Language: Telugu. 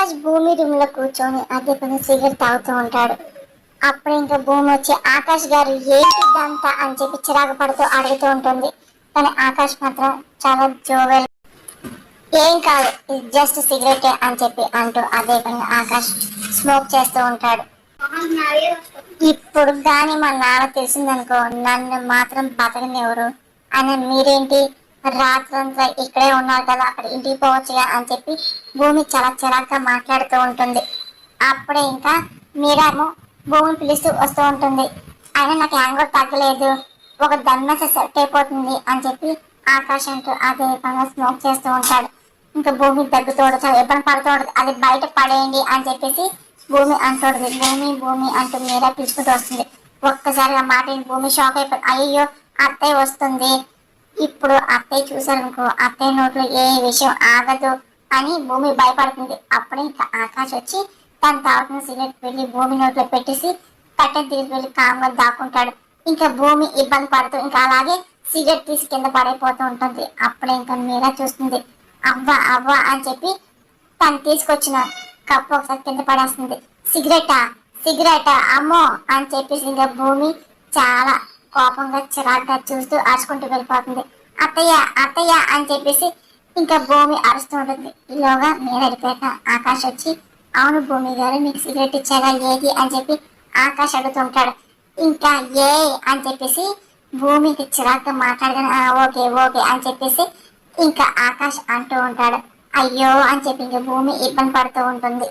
ఆకాష్ భూమి రూమ్ లో కూర్చొని అదే పని సిగరెట్ తాగుతూ ఉంటాడు. అప్పుడు ఇంకా భూమి వచ్చి ఆకాష్ గారు ఏంటి ఇదంతా అని చెప్పి చిరాకు పడుతూ అడుగుతూ ఉంటుంది. కానీ ఆకాష్ మాత్రం చాలా జోవెల్, ఏం కాదు ఇది జస్ట్ సిగరెటే అని చెప్పి అంటూ అదే పని ఆకాష్ స్మోక్ చేస్తూ ఉంటాడు. ఇప్పుడు కానీ మా నాన్న తెలిసిందనుకో నన్ను మాత్రం బతకనివ్వరు అని, మీరేంటి రాత్రంతా ఇక్కడే ఉన్నారు కదా అక్కడ ఇంటికి పోవచ్చుగా అని చెప్పి భూమి చాలా చిరాగ్గా మాట్లాడుతూ ఉంటుంది. అప్పుడే ఇంకా మీరేమో భూమిని పిలుస్తూ వస్తూ ఉంటుంది. అయినా నాకు యాంగో తగ్గలేదు, ఒక దన్నస సెట్ అయిపోతుంది అని చెప్పి ఆకాశ్ అంటూ అదే పనిగా స్మోక్ చేస్తూ ఉంటాడు. ఇంకా భూమి దగ్గుతోడు చాలా ఇబ్బంది పడుతోడు, అది బయట పడేయండి అని చెప్పేసి భూమి అంటోడు. భూమి భూమి అంటూ మీరా పిలుచుకుంటూ వస్తుంది. ఒక్కసారిగా మాట భూమి షాక్ అయిపోయి అయ్యో అత్తయ్య వస్తుంది, ఇప్పుడు అత్తయ్య చూసారనుకో అత్తయ్య నోట్లో ఏ విషయం ఆగదు అని భూమి భయపడుతుంది. అప్పుడే ఇంకా ఆకాశ్ వచ్చి తను తాగుతున్న సిగరెట్ వెళ్ళి భూమి నోట్లో పెట్టేసి కట్టె తీసి వెళ్ళి కామ్గా దాక్కుంటాడు. ఇంకా భూమి ఇబ్బంది పడుతూ ఇంకా అలాగే సిగరెట్ తీసి కింద పడైపోతూ ఉంటుంది. అప్పుడే ఇంకా మీరా చూస్తుంది. అవ్వ అవ్వ అని చెప్పి తను తీసుకొచ్చిన కప్పు ఒకసారి కింద పడేస్తుంది. సిగరెటా సిగరెటా అమ్మో అని చెప్పేసి ఇంకా భూమి చాలా కోపంగా చిరాగ్గా చూస్తూ అరుచుకుంటూ వెళ్ళిపోతుంది. అత్తయ్య అత్తయ్య అని చెప్పేసి ఇంకా భూమి అరుస్తూ ఉంటుంది. ఈలోగా మీరడిపోయాక ఆకాష్ వచ్చి అవును భూమి గారు మీకు సిగరెట్ ఇచ్చారా ఏది అని చెప్పి ఆకాష్ అడుగుతుంటాడు. ఇంకా ఏ అని చెప్పేసి భూమికి చిరాగ్గా మాట్లాడగానే ఓకే ఓకే అని చెప్పేసి ఇంకా ఆకాష్ అంటూ ఉంటాడు. అయ్యో అని చెప్పి ఇంకా భూమి ఇబ్బంది పడుతూ ఉంటుంది.